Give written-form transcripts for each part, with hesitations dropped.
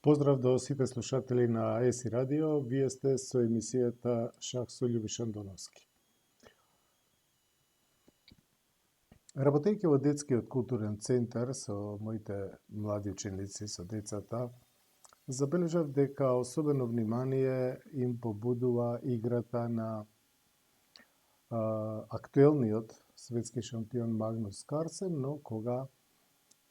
Поздрав до сите слушатели на ЕСИ Радио. Вие сте со емисијата Шах со Љубишан Доновски. Работејќи во детскиот културен центар со моите млади ученици, со децата, забележав дека особено внимание им побудува играта на актуелниот светски шампион Магнус Карсен, но кога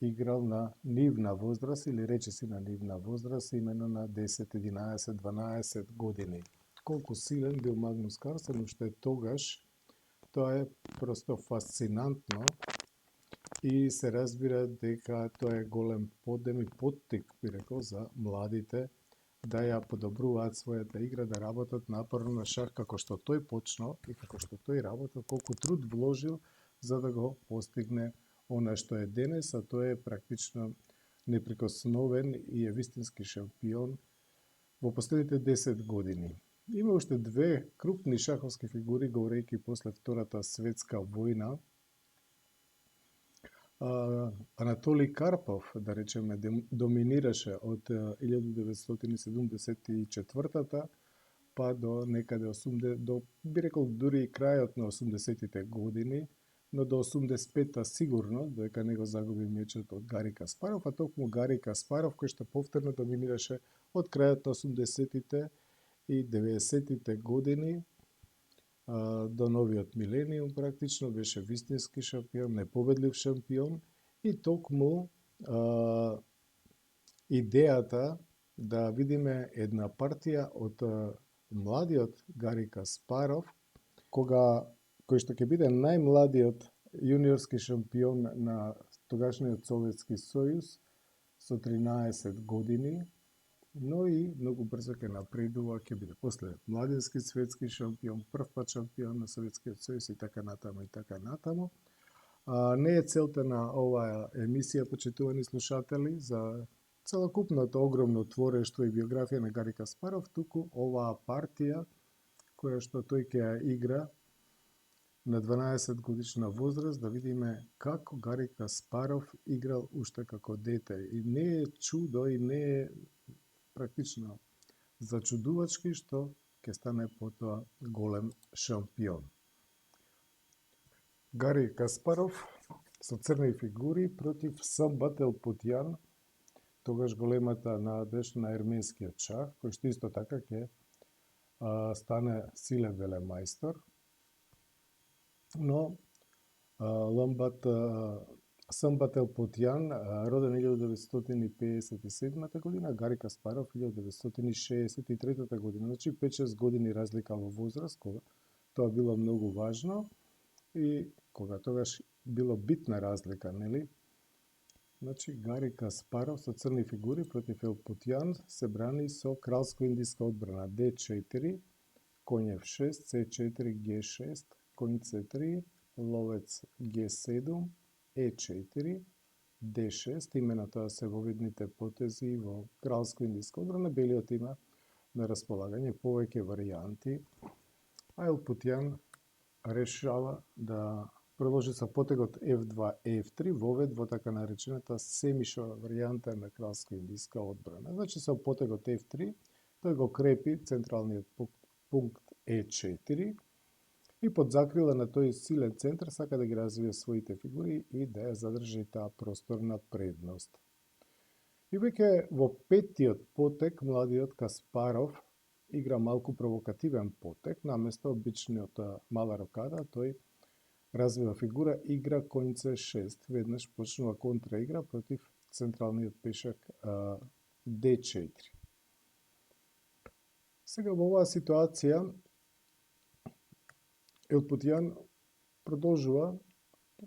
играл на нивна возраст или речиси на нивна возраст, именно на 10, 11, 12 години. Колку силен бил Магнус Карсен уште тогаш, тоа е просто фасцинантно и се разбира дека тоа е голем подем и поттик, би рекол, за младите да ја подобруваат својата игра, да работат напорно на шах како што тој почнал и како што тој работел, колку труд вложил за да го постигне она што е денес, а тоа е практично неприкосновен и е вистински шампион во последните 10 години. Има уште две крупни шаховски фигури, говорејќи после Втората светска војна. Анатолий Карпов, да речеме, доминираше од 1974 па до некаде би рекол дури и крајот на 80-тите години, но до 85-та сигурно, додека не го загуби мечот од Гари Каспаров, а токму Гари Каспаров, кој што повторно доминираше од крајот на 80-тите и 90-тите години до новиот милениум, практично беше вистински шампион, непобедлив шампион и токму идејата да видиме една партија од младиот Гари Каспаров, кој што ќе биде најмладиот јуниорски шампион на тогашниот Советски сојуз со 13 години, но и многу брзо ќе напредува, ќе биде после младински светски шампион, прв пат шампион на Советскиот сојуз и така натаму и така натаму. Не е целта на оваа емисија, почитувани слушатели, за целокупното огромно творештво и биографија на Гари Каспаров, туку оваа партија која што тој ќе ја игра на 12 годишна возраст, да видиме како Гари Каспаров играл уште како дете. И не е чудо и не е практично зачудувачки што ќе стане потоа голем шампион. Гари Каспаров со црни фигури против Самбат Елпутјан, тогаш големата надеж на ерменскиот шах, кој што исто така ќе стане силен велемајстор. Но Самбат Елпутјан, роден 1957 година, Гари Каспаров 1963 година. Значи 5-6 години разлика во возраст, кога тоа било многу важно и кога тогаш било битна разлика, нели? Значи Гари Каспаров со црни фигури против Елпутјан се брани со кралско-индиска одбрана D4, коњ F6, C4, G6, коњ C3, ловец G7, E4, D6, имена тоа се вовидните потези во кралско-индиска одбрана. Белиот има на располагање повеќе варијанти, а Елпутјан решава да продолжи со потегот F2, F3, вовед во така наречената семишова варијанта на кралско-индиска одбрана. Значи со потегот F3 тој го крепи централниот пункт E4 и под закрила на тој силен центар сака да ги развие своите фигури и да ја задржи таа просторна предност. И веќе во петтиот потек младиот Каспаров игра малку провокативен потек, наместо обичниот мала рокада, тој развива фигура, игра коњ C6, веднаш почнува контраигра против централниот пешак D4. Сега во оваа ситуација Елпутјан продолжува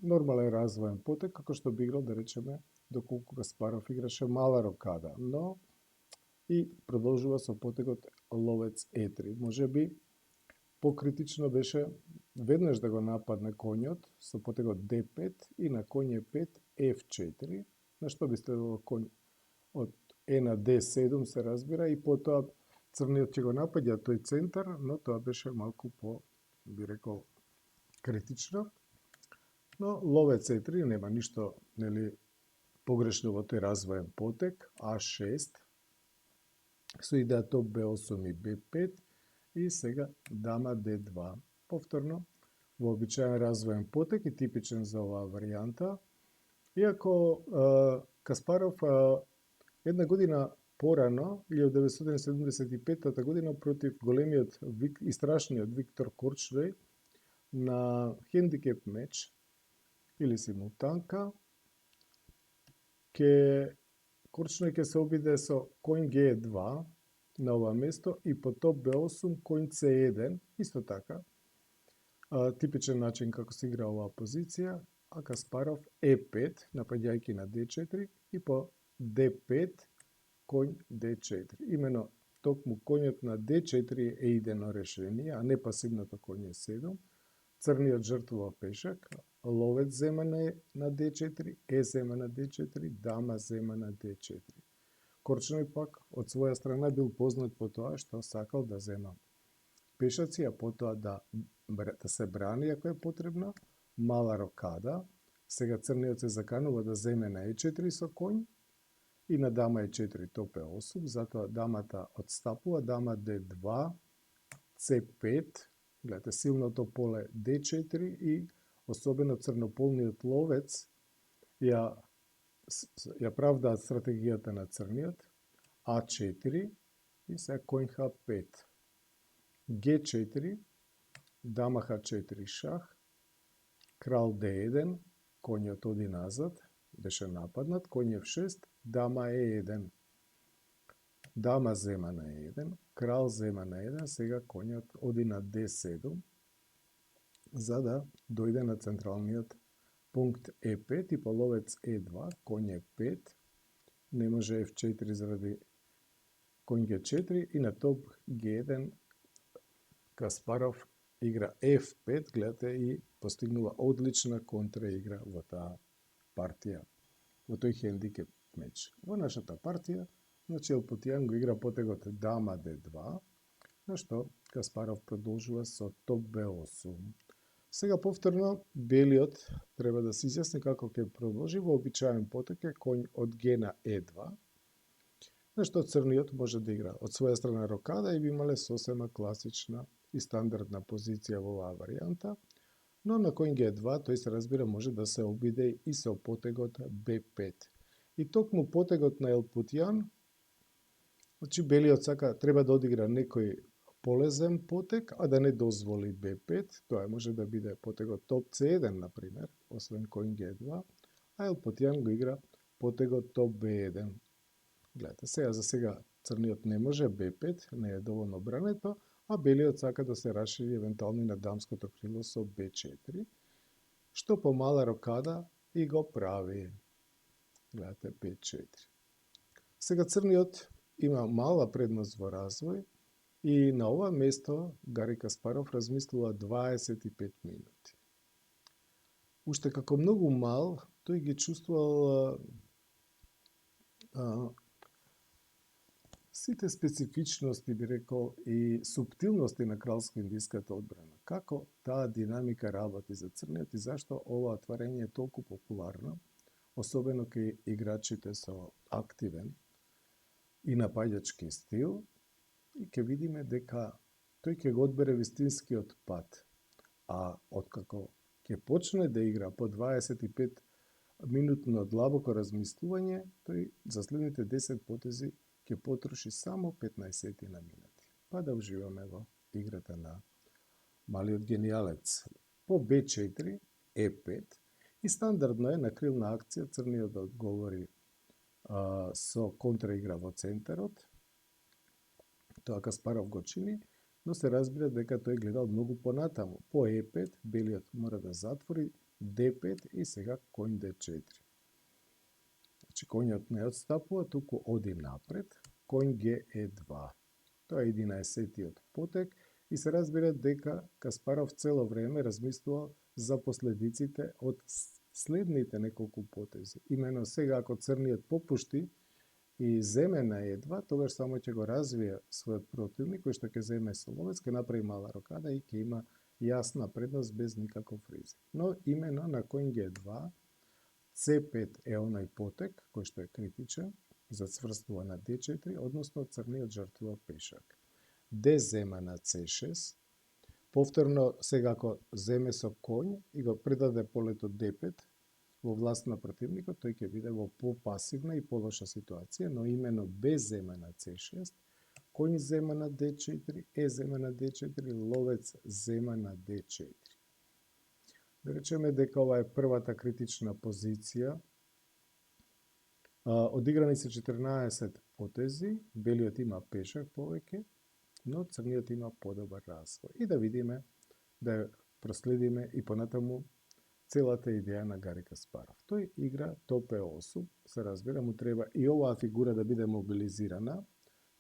нормален развоен потек, како што би играл, да речеме, доколку Каспаров играше мала рокада, но и продолжува со потегот ловец E3. Може би покритично беше веднаш да го нападне коњот со потегот D5 и на коњ E5 F4, на што би следвало коњ од E на D7 се разбира и потоа црниот ќе го напаѓа тој центар, но тоа беше малку по, би рекол, критично. Но ловец E3 нема ништо, нели, погрешно во тој развоен потек, A6, со идеја топ B8 и B5 и сега дама D2. Повторно, вообичаен развоен потек и типичен за оваа варијанта. Иако Каспаров една година порано, 1975 година, против големиот и страшниот Виктор Корчној на хендикеп меч или симултанка, Корчној ќе се обиде со коњ G2 на ова место и по топ B8 коњ C1, исто така, типичен начин како се игра оваа позиција, а Каспаров E5, напаѓајќи на D4 и по D5 коњ D4. Имено токму коњот на D4 е идено решение, а не пасивното коње 7. Црниот жртвува пешак, ловец зема на D4, Е зема на D4, дама зема на D4. Корчној пак од своја страна бил познат по тоа што сакал да зема пешаци, а потоа да се брани ако е потребно, мала рокада. Сега црниот се заканува да земе на Е4 со коњ и на дама Е4 топ Е8, затоа дамата отстапува, дама Д2, С5, гледате силното поле D4 и особено црнополниот ловец ја правдаат стратегијата на црниот, А4 и сега коњ Х5, Г4, дама Х4 шах, крал Д1, коњот оди назад, беше нападнат, коњ F6, дама Е1, дама зема на Е1, крал зема на Е1, сега коњот оди на Д7, за да дојде на централниот пункт Е5 и по ловец Е2, коњ Е5, не може F4 заради коњ Г4 и на топ Г1 Каспаров игра F5, гледате, и постигнува одлична контраигра во таа партија, во тој хендикеп меч. Во нашата партија, значи Елпутјан го игра потегот дама D2, на што Каспаров продолжува со топ B8. Сега повторно белиот треба да се изјасни како ќе продолжи. Во обичаен потек е коњ од Г на Е2, на што црниот може да игра од своја страна рокада и би имале сосема класична и стандардна позиција во оваа варијанта, но на коњ Г2 тој се разбира може да се обиде и со потегот Б5. И токму потегот на Елпутјан, значи белиот треба да одигра некој полезен потег, а да не дозволи Б5, тоа може да биде потегот топ С1, например, освен коњ Г2, а Елпутјан го игра потегот топ Б1. Гледате, за сега црниот не може Б5, не е доволно брането, а белиот сака да се расшири евентуално и на дамското крило со Б4, што по мала рокада и го прави. Гледате, Б4. Сега црниот има мала предност во развој и на ова место Гари Каспаров размислува 25 минути. Уште како многу мал, тој ги чувствувал сите специфичности, би рекол, и суптилности на кралско-индиската одбрана. Како таа динамика работи за црниот и зашто ова отварење е толку популарно, особено кај играчите со активен и напаѓачки стил, и ќе видиме дека тој ќе го одбере вистинскиот пат. А откако ќе почне да игра по 25 минутно длабоко размислување, тој за следните 10 потези ќе потроши само 15 на минути. Па да уживаме во играта на малиот генијалец. По Б4, Е5 и стандардно е на крилна акција црниот да одговори со контраигра во центарот. Тоа Каспаров го чини, но се разбира дека тој гледал многу понатаму. По Е5 белиот мора да затвори Д5 и сега коњ Д4. Значи коњот не отстапува, туку оди напред, коњ Г2. Тоа е 11-тиот потек и се разбира дека Каспаров цело време размислувал за последиците од следните неколку потези. Имено сега ако црниот попушти и земе на Е2, тогаш само ќе го развие својот противник, кој што ќе земе со ловец, ќе направи мала рокада и ќе има јасна предност без никаков ризик. Но имено на коњ Г2, С5 е онај потек кој што е критичен, зацврстува на D4, односно црниот жртвува пешак. D зема на C6, повторно сега ако земе со коњ и го предаде полето D5 во власт на противникот, тој ќе биде во попасивна и полоша ситуација, но имено B зема на C6, коњ зема на D4, E зема на D4, ловец зема на D4. Да речеме дека ова е првата критична позиција. Одиграни се 14 потези, белиот има пешак повеќе, но црниот има подобар развој. И да видиме, да проследиме и понатаму целата идеја на Гари Каспаров. Тој игра топ Е8, се разбира, му треба и оваа фигура да биде мобилизирана,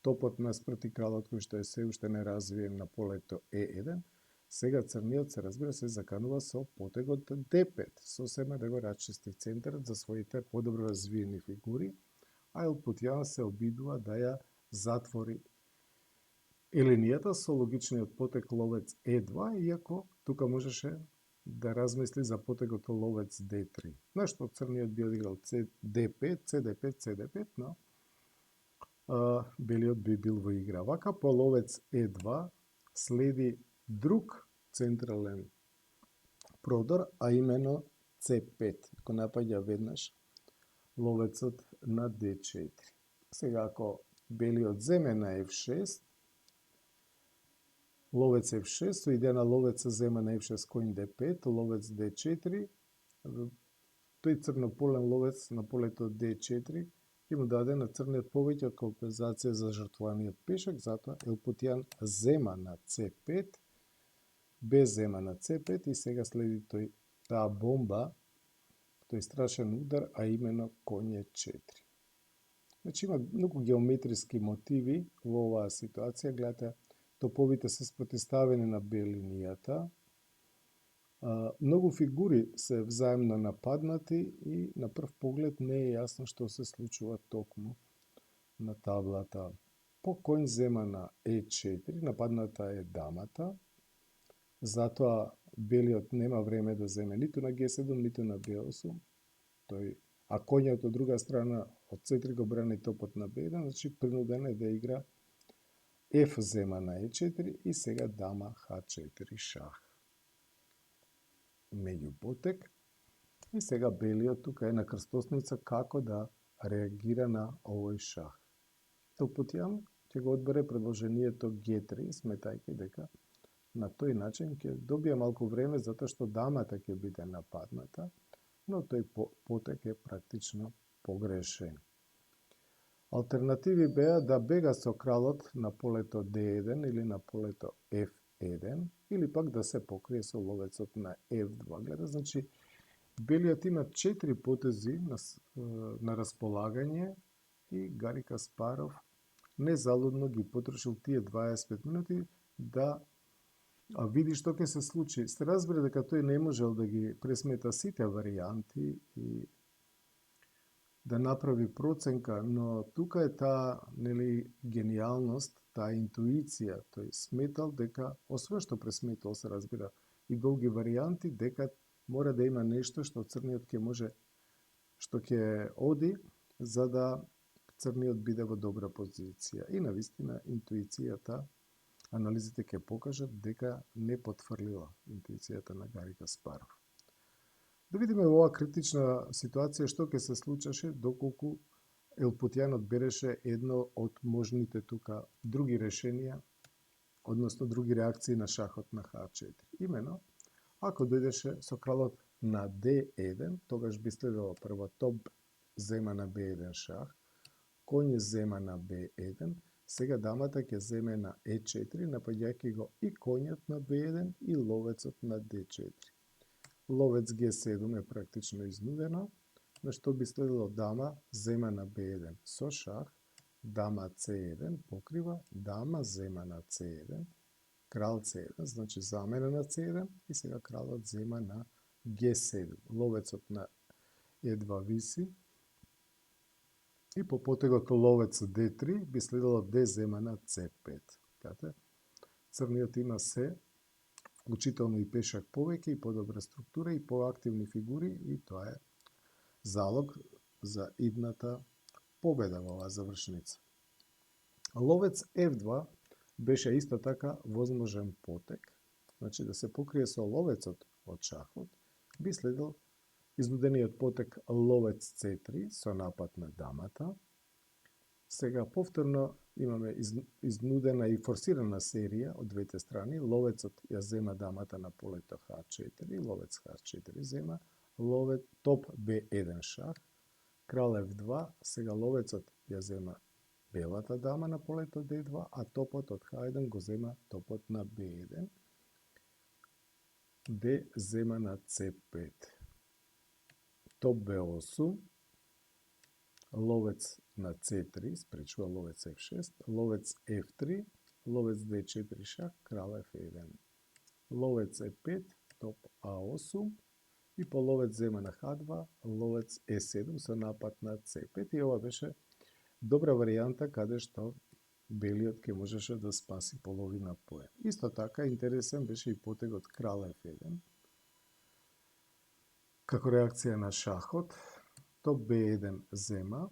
топот наспроти кралот кој што е се уште не развиен на полето Е1, сега црниот се разбира се заканува со потегот D5, сосема да го расчисти центарот за своите подобро развиени фигури, а Елпутјан се обидува да ја затвори линијата со логичниот потег ловец Е2, иако тука можеше да размисли за потегот ловец D3. На што црниот би одиграл D5, CD5, CD5, но белиот би бил во игра. Вака по ловец Е2 следи друг централен продор, а имено C5. Го напаѓа веднаш ловецот на D4. Сега ако белиот земе на F6, ловец F6, со идеја на ловеца зема на F6 коњ D5, ловец D4, тој црнополен ловец на полето D4 ќе му даде на црниот повеќе компензација за жртвуваниот пешак, затоа Елпутјан зема на C5, Б зема на C5 и сега следи таа бомба, тој страшен удар, а имено коње 4. Значи има многу геометриски мотиви во оваа ситуација, гледате, топовите се спротиставени на Б линијата, многу фигури се взаемно нападнати и на прв поглед не е јасно што се случува токму на таблата. По коњ зема на Е4, нападната е дамата, затоа белиот нема време да земе ниту на Г7, ниту на Б8, а коњот од друга страна од C3 го брани топот на Б1, значи принуден е да игра Ф зема на Е4 и сега дама Х4 шах. Меѓу потек. И сега белиот тука е на крстосница како да реагира на овој шах. Елпутјан ќе го одбере предложението Г3, сметајќи дека на тој начин ќе добие малку време затоа што дамата ќе биде нападната, но тој потек е практично погрешен. Алтернативи беа да бега со кралот на полето D1 или на полето F1, или пак да се покрие со ловецот на F2. Гледа, значи, белиот има 4 потези на располагање и Гари Каспаров незалудно ги потрошил тие 25 минути да види што ќе се случи. Се разбира дека тој не можел да ги пресмета сите варијанти и да направи проценка, но тука е таа гениалност, таа интуиција. Тој сметал дека, освен што пресметал, се разбира, и долги варијанти, дека мора да има нешто што црниот ќе може, што ќе оди, за да црниот биде во добра позиција. И навистина интуицијата, анализите ќе покажат дека не потврлила интуицијата на Гари Каспаров. Да видиме во оваа критична ситуација што ќе се случеше доколку Елпутјан одбереше едно од можните тука други решенија, односно други реакции на шахот на Х4. Имено, ако дојдеше со кралот на D1, тогаш би следело прво топ зема на B1 шах, коње зема на B1, сега дамата ќе земе на E4, напаѓајќи го и коњот на B1 и ловецот на D4. Ловец Г7 е практично изнудено, на што би следело дама зема на Б1 со шах, дама С1 покрива, дама зема на С1, крал С1, значи замена на С1 и сега кралот зема на Г7. Ловецот на Е2 виси и по потегот ловец Д3 би следело Д зема на С5. Црниот има се, вклучително и пешак повеќе и подобра структура и поактивни фигури и тоа е залог за идната победа во оваа завршница. Ловец F2 беше исто така возможен потек, значи да се покрие со ловецот од шахот, би следел изнудениот потек ловец C3 со напад на дамата. Сега повторно имаме изнудена и форсирана серија од двете страни. Ловецот ја зема дамата на полето H4, ловец H4 зема, ловец топ B1 шах, крал F2, сега ловецот ја зема белата дама на полето D2, а топот од H1 го зема топот на B1. D зема на C5. Топ B8, ловец на C3, спречува ловец F6, ловец F3, ловец D4 шах, крал F1. Ловец E5, топ A8 и по ловец зема на H2, ловец E7 со напад на C5 и ова беше добра варијанта каде што белиот ке можеше да спаси половина поен. Исто така интересен беше и потегот крал F1. Како реакција на шахот, топ B1 зема,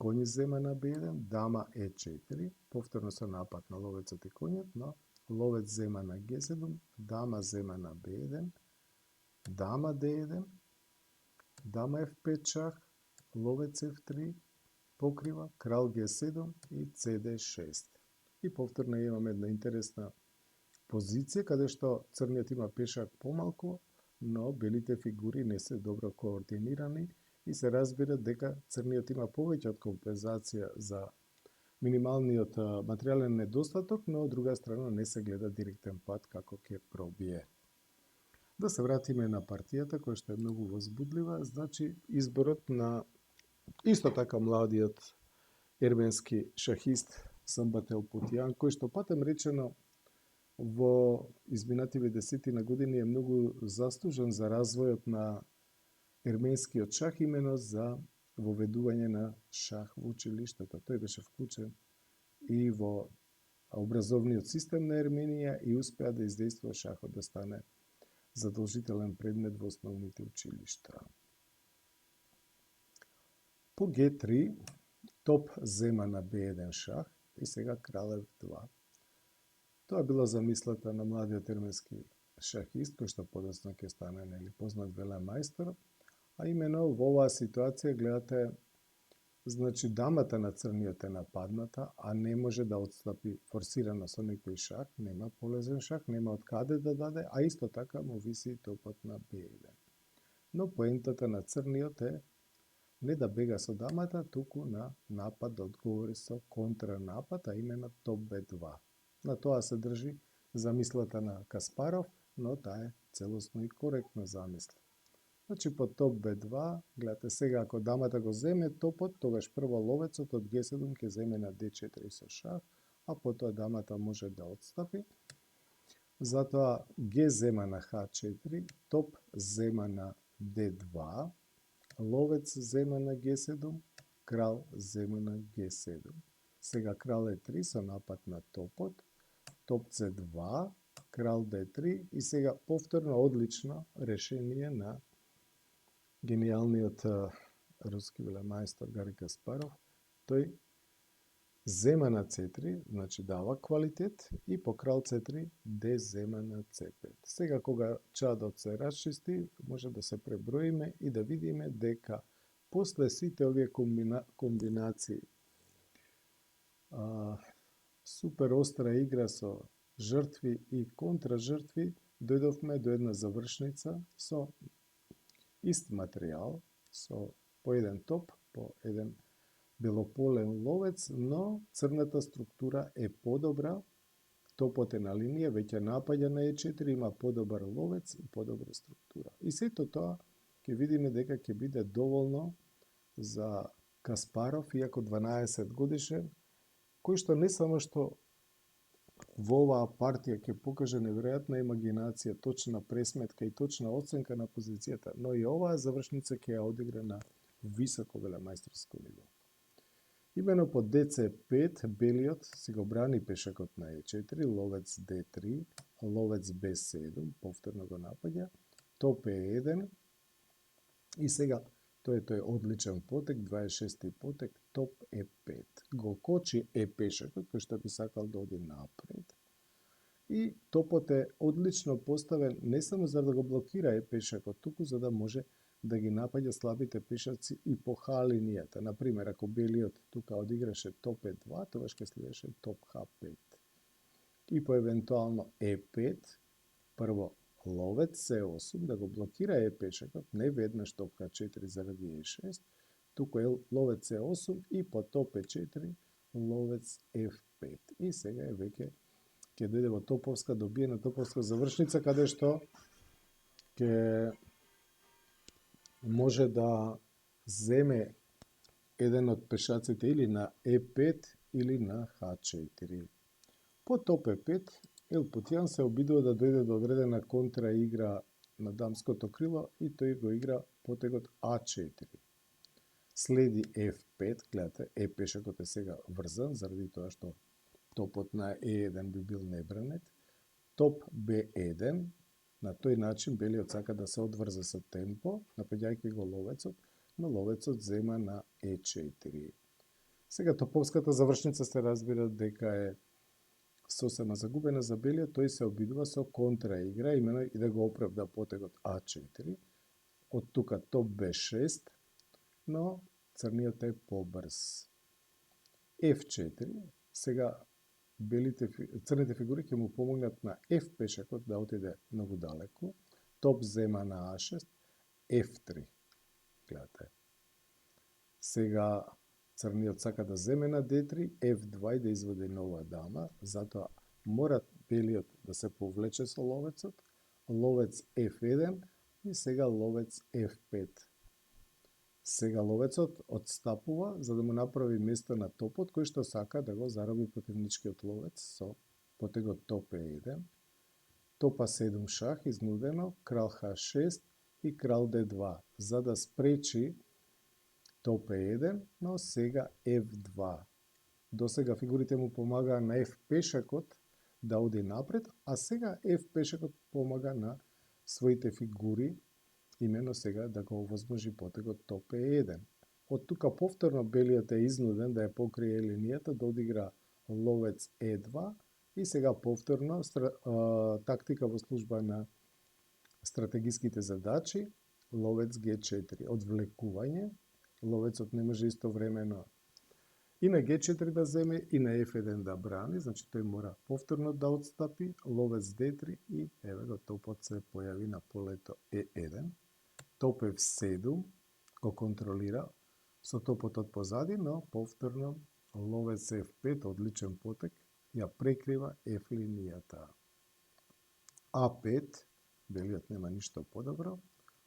коњ зема на B1, дама E4, повторно со напад на ловецот и коњот, но ловец зема на G7, дама зема на B1, дама D1, дама F5 шах, ловец F3, покрива, крал G7 и CD6. И повторно имаме една интересна позиција, каде што црниот има пешак помалку, но белите фигури не се добро координирани и се разбира дека црниот има повеќе од компензација за минималниот материјален недостаток, но од друга страна не се гледа директен пат како ќе пробие. Да се вратиме на партијата, која што е многу возбудлива, значи изборот на исто така младиот ерменски шахист Самбател Путијан, кој што патем речено во изминативе десетина години е многу заслужен за развојот на ерменскиот шах, имено за воведување на шах во училиштата. Тој беше вклучен и во образовниот систем на Ерменија и успеа да издействува шахот да стане задолжителен предмет во основните училишта. По G3, топ зема на B1 шах и сега крал F2. Тоа била замислата на младиот ерменски шахист, кој што подоцна ќе стане познат велемајстор, а имено во оваа ситуација гледате, значи дамата на црниот е нападната, а не може да отстапи форсирано со некој шах, нема полезен шах, нема од каде да даде, а исто така му виси топот на B1. Но поентата на црниот е не да бега со дамата, туку на напад да одговори со контранапад, а именно топ B2. На тоа се држи замислата на Каспаров, но таа е целосно и коректна замисла. Значи по топ B2, гледате сега ако дамата го земе топот, тогаш прво ловецот од G7 ќе земе на D4 со шах, а потоа дамата може да отстапи. Затоа G зема на H4, топ зема на D2, ловец зема на G7, крал зема на G7. Сега крал E3 со напад на топот, топ C2, крал D3 и сега повторно одлично решение на гениалниот руски велемајстор Гари Каспаров. Тој зема на C3, значи дава квалитет и по крал C3 D зема на C5. Сега кога чадот се расчисти, може да се преброиме и да видиме дека после сите овие комбинации супер остра игра со жртви и контражртви, дојдовме до една завршница со ист материјал, со по еден топ, по еден белополен ловец, но црната структура е подобра, топот е на линија, веќе напаѓа на E4, има подобар ловец и подобра структура. И сето тоа ќе видиме дека ќе биде доволно за Каспаров, иако 12 годишен, кој што не само што во оваа партија ќе покаже неверојатна имагинација, точна пресметка и точна оценка на позицијата, но и оваа завршница ќе ја одигра на високо велемајсторско ниво. Имено по DC5 белиот си го брани пешакот на E4, ловец D3, ловец B7, повторно го напаѓа, топ E1 и сега Тој одличен потек, 26-ти потек, топ Е5. Го кочи Е-пешакот, кој што би сакал да оди напред. И топот е одлично поставен не само за да го блокира Е-пешакот, туку за да може да ги напаѓа слабите пешаци и по Х-линијата. Например, ако белиот тука одиграше топ Е2, тогаш ќе следеше топ Х5. И по евентуално Е5, прво ловец С8 да го блокира Е-пешакот, не веднаш топ Х4 заради Е6, туку е ловец Е8 и по топ Е4 ловец Ф5. И сега е веќе ќе дојде во топовска, добиена топовска завршница, каде што ќе може да земе еден од пешаците или на Е5 или на Х4. По топ Е5, Елпутјан се обидува да дојде до одредена контра игра на дамското крило и тој го игра потегот А4. Следи Ф5, гледате, Е-пешакот е сега врзан, заради тоа што топот на Е1 би бил небранет. Топ Б1, на тој начин белиот сака да се одврзе со темпо, напаѓајќи го ловецот, но ловецот зема на Е4. Сега топовската завршница се разбира дека е сосема загубена за белиот, тој се обидува со контраигра, имено и да го оправда потегот А4. Од тука топ Б6, но црниот е побрз. Ф4, сега црните фигури ќе му помогнат на Ф пешакот да отиде многу далеку. Топ зема на А6, Ф3. Гледате. Сега црниот сака да земе на Д3, Ф2 и да изводи нова дама, затоа мора белиот да се повлече со ловецот, ловец Ф1 и сега ловец Ф5. Сега ловецот отстапува за да му направи место на топот кој што сака да го зароби противничкиот ловец со потегот топ Е1. Топа 7 шах изнудено, крал Х6 и крал Д2 за да спречи топ Е1, но сега Ф2. До сега фигурите му помагаа на Ф пешакот да оди напред, а сега Ф пешакот помага на своите фигури имено сега да го овозможи потегот топ Е1. Од тука повторно белиот е изнуден да ја покрие линијата, да одигра ловец Е2 и сега повторно тактика во служба на стратегиските задачи, ловец Г4, одвлекување, ловецот не може истовремено и на Г4 да земе и на Ф1 да брани, значи тој мора повторно да отстапи, ловец Д3 и еве го топот се појави на полето Е1. Топ Ф7 го контролира со топот од позади, но повторно ловец Ф5, одличен потек, ја прекрива Ф линијата. А5, белиот нема ништо подобро,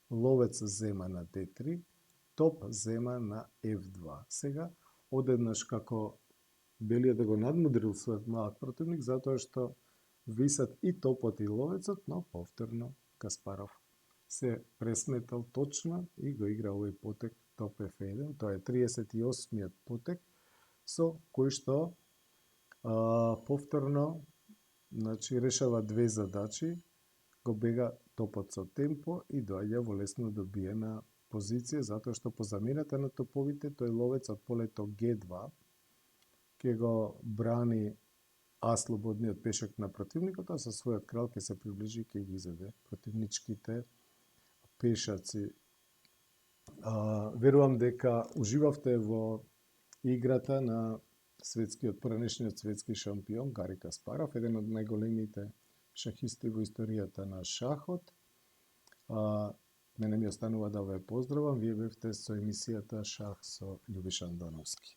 ловец зема на Д3, топ зема на Ф2. Сега, одеднаш како белиот да го надмудрил својот малак противник, затоа што висат и топот и ловецот, но повторно Каспаров се пресметал точно и го игра овој потек топ Ф1. Тоа е 38-миот потек со кој што повторно решава две задачи, го бега топот со темпо и доаѓа во лесно добиена позиција, затоа што по замената на топовите тој ловец од полето Г2 ќе го брани А слободниот пешак на противникот, а со својот крал ќе се приближи и ќе ги изеде противничките пешаци. Верувам дека уживавте во играта на поранешниот светски шампион Гари Каспаров, еден од најголемите шахисти во историјата на шахот. Мене ми останува да ве поздравам, вие бевте со емисијата Шах со Љубиша Андоновски.